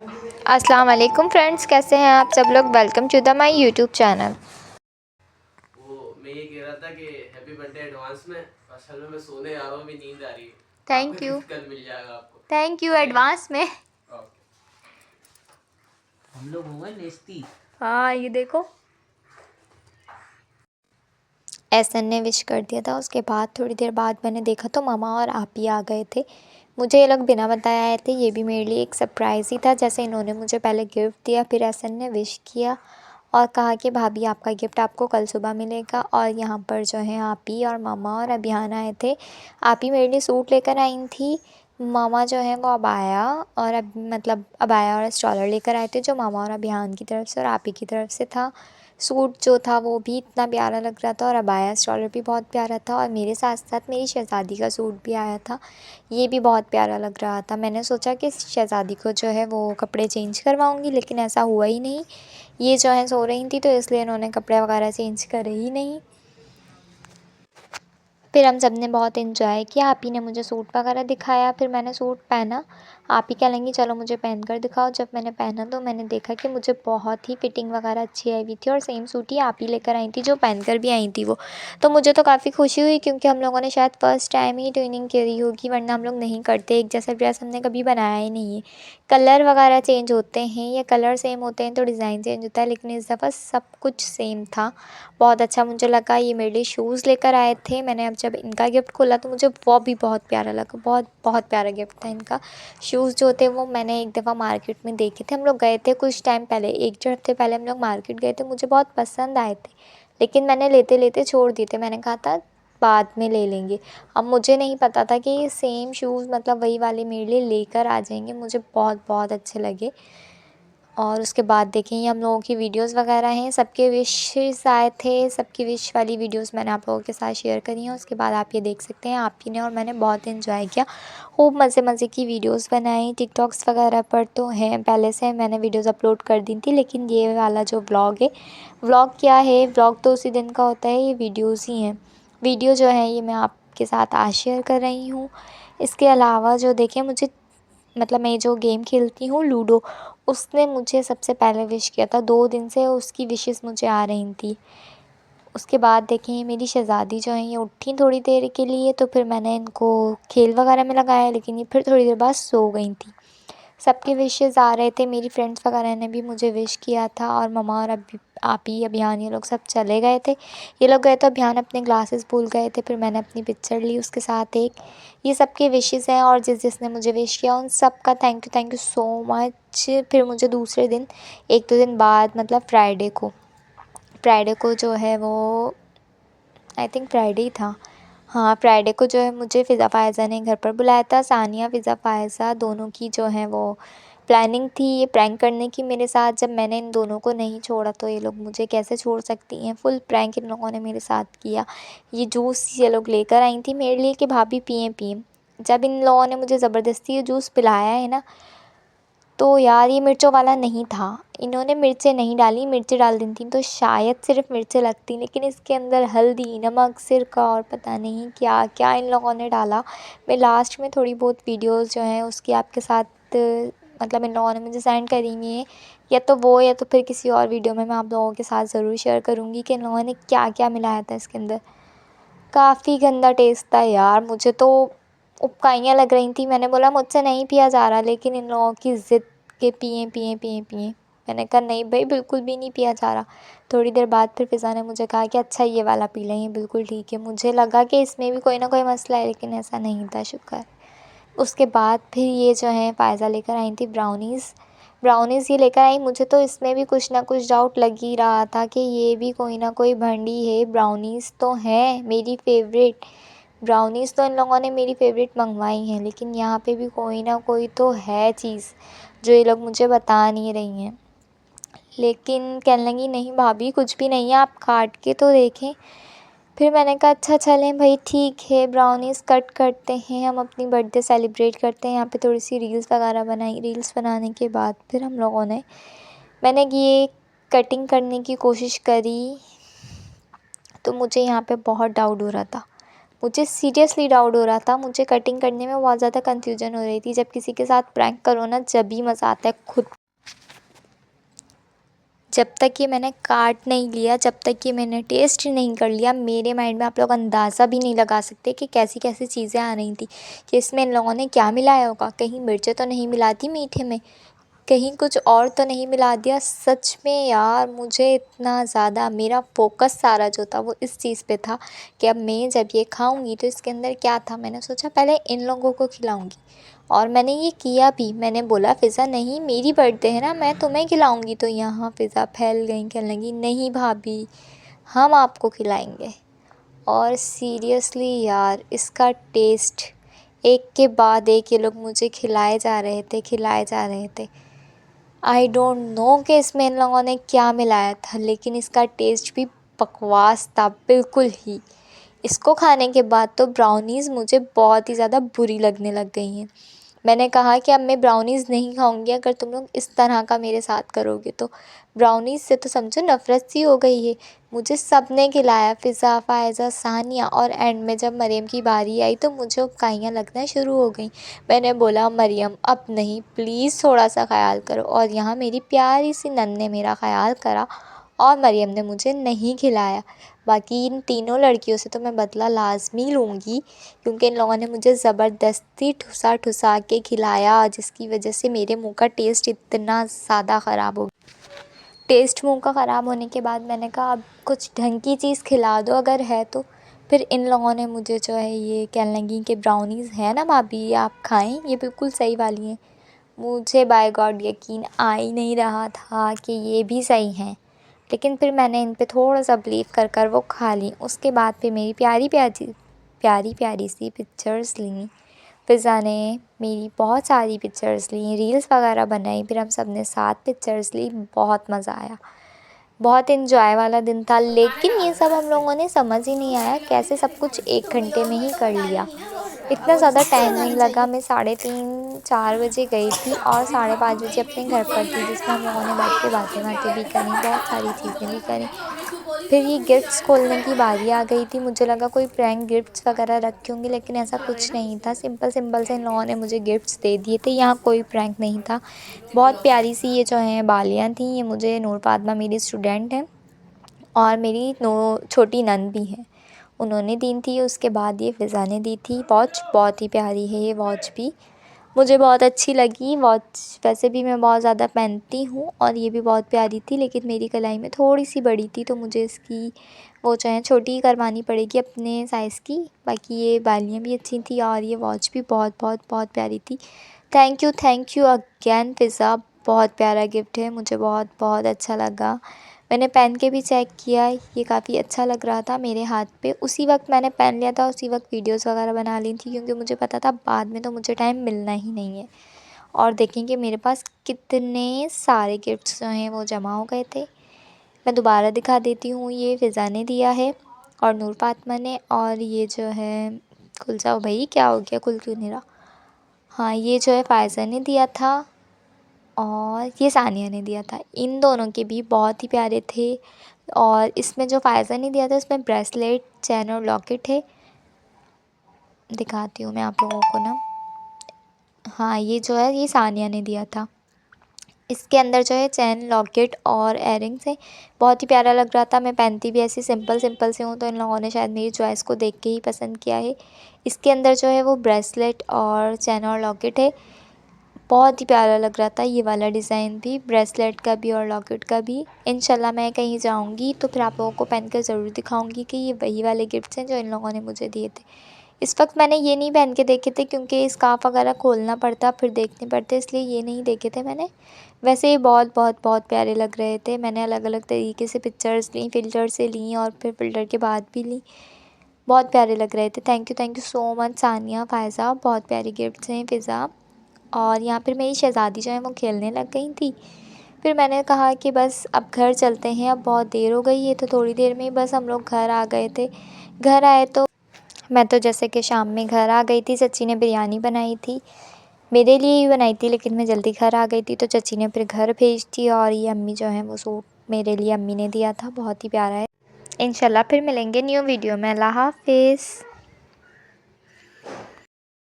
अस्सलाम वालेकुम फ्रेंड्स, कैसे हैं आप सब लोग। Welcome to the my YouTube channel. वो मैं ये कह रहा था कि हैप्पी बर्थडे एडवांस में। असल में मैं सोने जा रहा हूँ, अभी नींद आ रही है। थैंक आपका यू। गिफ्ट कल मिल जाएगा आपको। थैंक यू एडवांस में। ओके। हम लोग हो गए नेस्ती। हाँ, ये देखो, एहसन ने विश कर दिया था। उसके बाद थोड़ी देर बाद मैंने देखा तो मामा और आप ही आ गए थे। मुझे ये लोग बिना बताए आए थे। ये भी मेरे लिए एक सरप्राइज़ ही था। जैसे इन्होंने मुझे पहले गिफ्ट दिया, फिर एहसन ने विश किया और कहा कि भाभी आपका गिफ्ट आपको कल सुबह मिलेगा। और यहाँ पर जो है आप ही और मामा और अभियान आए थे। आप ही मेरे लिए सूट लेकर आई थी। मामा जो है वो अबाया और अब मतलब अबाया और स्टॉलर लेकर आए थे, जो मामा और अभियान की तरफ से और आप ही की तरफ से था। सूट जो था वो भी इतना प्यारा लग रहा था और अबाया स्टॉलर भी बहुत प्यारा था। और मेरे साथ साथ मेरी शहज़ादी का सूट भी आया था, ये भी बहुत प्यारा लग रहा था। मैंने सोचा कि शहज़ादी को जो है वो कपड़े चेंज करवाऊँगी, लेकिन ऐसा हुआ ही नहीं। ये जो है सो रही थी, तो इसलिए इन्होंने कपड़े वगैरह चेंज करे ही नहीं। फिर हम सब ने बहुत इन्जॉय किया। आप ही ने मुझे सूट वगैरह दिखाया, फिर मैंने सूट पहना। आप ही कह लेंगी चलो मुझे पहन कर दिखाओ। जब मैंने पहना तो मैंने देखा कि मुझे बहुत ही फिटिंग वगैरह अच्छी आई हुई थी और सेम सूट ही आप ही लेकर आई थी, जो पहन कर भी आई थी वो। तो मुझे तो काफ़ी खुशी हुई, क्योंकि हम लोगों ने शायद फ़र्स्ट टाइम ही ट्विनिंग करी होगी, वरना हम लोग नहीं करते। एक जैसा ड्रेस हमने कभी बनाया ही नहीं है। कलर वगैरह चेंज होते हैं या कलर सेम होते हैं तो डिज़ाइन चेंज होता है, लेकिन इस दफ़ा सब कुछ सेम था। बहुत अच्छा मुझे लगा। ये मेरे लिए शूज़ लेकर आए थे। मैंने अब जब इनका गिफ्ट खोला तो मुझे वो भी बहुत प्यारा लगा। बहुत बहुत प्यारा गिफ्ट था इनका। शूज़ जो थे वो मैंने एक दफ़ा मार्केट में देखे थे। हम लोग गए थे कुछ टाइम पहले, 1 डेढ़ हफ्ते पहले हम लोग मार्केट गए थे। मुझे बहुत पसंद आए थे, लेकिन मैंने लेते लेते छोड़ दिए थे। मैंने कहा था बाद में ले लेंगे। अब मुझे नहीं पता था कि ये सेम शूज़ मतलब वही वाले मेरे लिए लेकर आ जाएंगे। मुझे बहुत बहुत अच्छे लगे। और उसके बाद देखें, ये हम लोगों की वीडियोस वगैरह हैं। सबके विशेस आए थे, सबकी विश वाली वीडियोस मैंने आप लोगों के साथ शेयर करी हैं। उसके बाद आप ये देख सकते हैं, आप ही ने और मैंने बहुत इन्जॉय किया। खूब मज़े मज़े की वीडियोस बनाई। टिकटॉक्स वगैरह पर तो हैं, पहले से मैंने वीडियोस अपलोड कर दी थी, लेकिन ये वाला जो व्लॉग है, व्लॉग क्या है, व्लॉग तो उसी दिन का होता है, ये वीडियोज़ ही हैं। वीडियो जो है ये मैं आपके साथ आज शेयर कर रही हूँ। इसके अलावा जो देखें, मुझे मतलब मैं जो गेम खेलती हूँ लूडो, उसने मुझे सबसे पहले विश किया था। 2 दिन से उसकी विशेस मुझे आ रही थी। उसके बाद देखिए, मेरी शहज़ादी जो हैं ये उठी थोड़ी देर के लिए, तो फिर मैंने इनको खेल वगैरह में लगाया, लेकिन ये फिर थोड़ी देर बाद सो गई थी। सबके विशेस आ रहे थे। मेरी फ्रेंड्स वगैरह ने भी मुझे विश किया था और मम्मा और अभी आप ही अभियान ये लोग सब चले गए थे। ये लोग गए तो अभियान अपने ग्लासेस भूल गए थे, फिर मैंने अपनी पिक्चर ली उसके साथ एक। ये सबके विशेस हैं और जिस जिसने मुझे विश किया उन सब का थैंक यू सो मच। फिर मुझे दूसरे दिन, 1-2 दिन बाद मतलब फ्राइडे को जो है वो, आई थिंक फ्राइडे ही था। हाँ, फ्राइडे को जो है मुझे फ़िज़ा फ़ायज़ा ने घर पर बुलाया था। सानिया फ़िज़ा फ़ायज़ा दोनों की जो है वो प्लानिंग थी ये प्रैंक करने की मेरे साथ। जब मैंने इन दोनों को नहीं छोड़ा तो ये लोग मुझे कैसे छोड़ सकती हैं। फुल प्रैंक इन लोगों ने मेरे साथ किया। ये जूस ये लोग लेकर आई थी मेरे लिए कि भाभी पिएँ। जब इन लोगों ने मुझे ज़बरदस्ती ये जूस पिलाया है ना, तो यार ये मिर्चों वाला नहीं था। इन्होंने मिर्चें नहीं डाली, मिर्चें डाल दी थी तो शायद सिर्फ मिर्चें लगती, लेकिन इसके अंदर हल्दी, नमक, सिरका और पता नहीं क्या क्या इन लोगों ने डाला। मैं लास्ट में थोड़ी बहुत वीडियोस जो हैं उसकी आपके साथ मतलब इन लोगों ने मुझे सेंड करी हुई हैं, या तो वो या तो फिर किसी और वीडियो में मैं आप लोगों के साथ ज़रूर शेयर करूँगी कि इन लोगों ने क्या क्या मिलाया था इसके अंदर। काफ़ी गंदा टेस्ट था यार, मुझे तो उबकाइयाँ लग रही थी। मैंने बोला मुझसे नहीं पिया जा रहा, लेकिन इन लोगों की ज़िद के पिएँ। मैंने कहा नहीं भाई, बिल्कुल भी नहीं पिया जा रहा। थोड़ी देर बाद फिर फ़िज़ा ने मुझे कहा कि अच्छा ये वाला पी लें, ये बिल्कुल ठीक है। मुझे लगा कि इसमें भी कोई ना कोई मसला है, लेकिन ऐसा नहीं था, शुक्र है। उसके बाद फिर ये जो है फ़ायज़ा लेकर आई थी ब्राउनीज़ ये लेकर आई। मुझे तो इसमें भी कुछ ना कुछ डाउट लग ही रहा था कि ये भी कोई ना कोई भंडी है। ब्राउनीज़ तो हैं मेरी फ़ेवरेट, ब्राउनीज़ तो इन लोगों ने मेरी फ़ेवरेट मंगवाई हैं, लेकिन यहाँ पे भी कोई ना कोई तो है चीज़ जो ये लोग मुझे बता नहीं रही हैं। लेकिन कहने लगी नहीं भाभी कुछ भी नहीं है, आप काट के तो देखें। फिर मैंने कहा अच्छा चलें भाई ठीक है, ब्राउनीज़ कट करते हैं, हम अपनी बर्थडे सेलिब्रेट करते हैं। यहाँ पे थोड़ी सी रील्स वगैरह बनाई। रील्स बनाने के बाद फिर हम लोगों ने, मैंने ये कटिंग करने की कोशिश करी, तो मुझे यहाँ पे बहुत डाउट हो रहा था। मुझे सीरियसली डाउट हो रहा था, मुझे कटिंग करने में बहुत ज़्यादा कन्फ्यूजन हो रही थी। जब किसी के साथ प्रैंक करो ना, जब ही मज़ा आता है खुद। जब तक ये मैंने काट नहीं लिया, जब तक ये मैंने टेस्ट नहीं कर लिया, मेरे माइंड में आप लोग अंदाज़ा भी नहीं लगा सकते कि कैसी कैसी चीज़ें आ रही थी कि इसमें इन लोगों ने क्या मिलाया होगा। कहीं मिर्चें तो नहीं मिला दी मीठे में, कहीं कुछ और तो नहीं मिला दिया। सच में यार, मुझे इतना ज़्यादा मेरा फ़ोकस सारा जो था वो इस चीज़ पे था कि अब मैं जब ये खाऊंगी तो इसके अंदर क्या था। मैंने सोचा पहले इन लोगों को खिलाऊंगी, और मैंने ये किया भी। मैंने बोला फ़िज़ा नहीं, मेरी बर्थडे है ना, मैं तुम्हें खिलाऊंगी। तो यहाँ फ़िज़ा फैल गई, कहने लगी नहीं भाभी, हम आपको खिलाएंगे। और सीरियसली यार, इसका टेस्ट एक के बाद एक ये लोग मुझे खिलाए जा रहे थे, खिलाए जा रहे थे। आई डोंट नो कि इसमें इन लोगों ने क्या मिलाया था, लेकिन इसका टेस्ट भी बकवास था बिल्कुल ही। इसको खाने के बाद तो ब्राउनीज़ मुझे बहुत ही ज़्यादा बुरी लगने लग गई हैं। मैंने कहा कि अब मैं ब्राउनीज़ नहीं खाऊंगी अगर तुम लोग इस तरह का मेरे साथ करोगे तो। ब्राउनीज़ से तो समझो नफ़रत सी हो गई है। मुझे सब ने खिलाया, फ़िज़ा, फ़ायज़ा, सानिया, और एंड में जब मरियम की बारी आई तो मुझे उबकाइयाँ लगना शुरू हो गई। मैंने बोला मरियम अब नहीं, प्लीज़ थोड़ा सा ख़याल करो। और यहाँ मेरी प्यारी सी नन ने मेरा ख़याल करा और मरियम ने मुझे नहीं खिलाया। बाकी इन तीनों लड़कियों से तो मैं बदला लाज़मी लूँगी, क्योंकि इन लोगों ने मुझे ज़बरदस्ती ठुसा ठुसा के खिलाया, जिसकी वजह से मेरे मुंह का टेस्ट इतना ज़्यादा ख़राब हो गया। टेस्ट मुंह का ख़राब होने के बाद मैंने कहा अब कुछ ढंग की चीज़ खिला दो अगर है तो। फिर इन लोगों ने मुझे जो है ये कहने लगी कि ब्राउनीज़ है ना भाभी, ये आप खाएं, ये बिल्कुल सही वाली हैं। मुझे बाय गॉड यकीन आ ही नहीं रहा था कि ये भी सही हैं, लेकिन फिर मैंने इन पे थोड़ा सा बिलीव कर कर वो खा ली। उसके बाद फिर मेरी प्यारी प्यारी प्यारी सी पिक्चर्स ली। फ़िज़ा ने मेरी बहुत सारी पिक्चर्स ली, रील्स वगैरह बनाई, फिर हम सब ने साथ पिक्चर्स ली। बहुत मज़ा आया, बहुत इन्जॉय वाला दिन था। लेकिन ये सब हम लोगों ने समझ ही नहीं आया कैसे सब कुछ 1 घंटे में ही कर लिया। इतना ज़्यादा टाइम नहीं लगा। मैं 3:30-4 बजे गई थी और 5:30 बजे अपने घर पर थी, जिसमें हम लोगों ने बैठ के बातें बातें भी करी, बहुत सारी चीज़ें भी करी। फिर ये गिफ्ट्स खोलने की बारी आ गई थी। मुझे लगा कोई प्रैंक गिफ्ट्स वगैरह रखे होंगे, लेकिन ऐसा कुछ नहीं था। सिंपल सिंपल से इन लोगों ने मुझे गिफ्ट्स दे दिए थे, यहाँ कोई प्रैंक नहीं था। बहुत प्यारी सी ये जो हैं बालियाँ थी, ये मुझे नूर फातिमा मेरी स्टूडेंट हैं और मेरी छोटी नंद भी हैं, उन्होंने दी थी। उसके बाद ये फ़िज़ा ने दी थी। वॉच बहुत ही प्यारी है, ये वॉच भी मुझे बहुत अच्छी लगी। वॉच वैसे भी मैं बहुत ज़्यादा पहनती हूँ और ये भी बहुत प्यारी थी, लेकिन मेरी कलाई में थोड़ी सी बड़ी थी तो मुझे इसकी वो जो है छोटी करवानी पड़ेगी अपने साइज़ की। बाकी ये बालियाँ भी अच्छी थी और ये वॉच भी बहुत बहुत बहुत प्यारी थी। थैंक यू अगेन फ़िज़ा, बहुत प्यारा गिफ्ट है, मुझे बहुत बहुत अच्छा लगा। मैंने पहन के भी चेक किया, ये काफ़ी अच्छा लग रहा था मेरे हाथ पे। उसी वक्त मैंने पहन लिया था, उसी वक्त वीडियोस वगैरह बना ली थी, क्योंकि मुझे पता था बाद में तो मुझे टाइम मिलना ही नहीं है। और देखेंगे मेरे पास कितने सारे गिफ्ट्स जो हैं वो जमा हो गए थे। मैं दोबारा दिखा देती हूँ, ये फ़िज़ा ने दिया है और नूर फातिमा ने, और ये जो है खुल जाओ भाई, क्या हो गया, खुल क्यों नहीं रहा। हाँ, ये जो है फ़ायज़ा ने दिया था और ये सानिया ने दिया था। इन दोनों के भी बहुत ही प्यारे थे। और इसमें जो फ़ायज़ा ने दिया था, इसमें ब्रेसलेट, चैन और लॉकेट है। दिखाती हूँ मैं आप लोगों को ना। हाँ, ये जो है ये सानिया ने दिया था। इसके अंदर जो है चैन, लॉकेट और एयरिंग्स है। बहुत ही प्यारा लग रहा था। मैं पहनती भी ऐसी सिंपल सिंपल से हूँ, तो इन लोगों ने शायद मेरी चॉइस को देख के ही पसंद किया है। इसके अंदर जो है वो ब्रेसलेट और चैन और लॉकेट है। बहुत ही प्यारा लग रहा था ये वाला डिज़ाइन भी, ब्रेसलेट का भी और लॉकेट का भी। इंशाल्लाह मैं कहीं जाऊंगी तो फिर आप लोगों को पहन कर ज़रूर दिखाऊंगी कि ये वही वाले गिफ्ट्स हैं जो इन लोगों ने मुझे दिए थे। इस वक्त मैंने ये नहीं पहन के देखे थे, क्योंकि स्कार्फ़ वगैरह खोलना पड़ता, फिर देखने पड़ते, इसलिए ये नहीं देखे थे मैंने। वैसे ये बहुत बहुत बहुत प्यारे लग रहे थे। मैंने अलग अलग तरीके से पिक्चर्स ली, फ़िल्टर से ली और फिर फ़िल्टर के बाद भी ली। बहुत प्यारे लग रहे थे। Thank you so much Sania, Faiza, बहुत प्यारे गिफ्ट्स हैं फ़िज़ा। और यहाँ पर मेरी शहज़ादी जो है वो खेलने लग गई थी। फिर मैंने कहा कि बस अब घर चलते हैं, अब बहुत देर हो गई है। तो थोड़ी देर में ही बस हम लोग घर आ गए थे। घर आए तो मैं तो जैसे कि शाम में घर आ गई थी। चची ने बिरयानी बनाई थी, मेरे लिए ही बनाई थी, लेकिन मैं जल्दी घर आ गई थी तो चची ने फिर घर भेज दी। और ये अम्मी जो है वो सूट मेरे लिए अम्मी ने दिया था, बहुत ही प्यारा है। इंशाल्लाह फिर मिलेंगे न्यू वीडियो में। अल्लाह हाफ़िज़।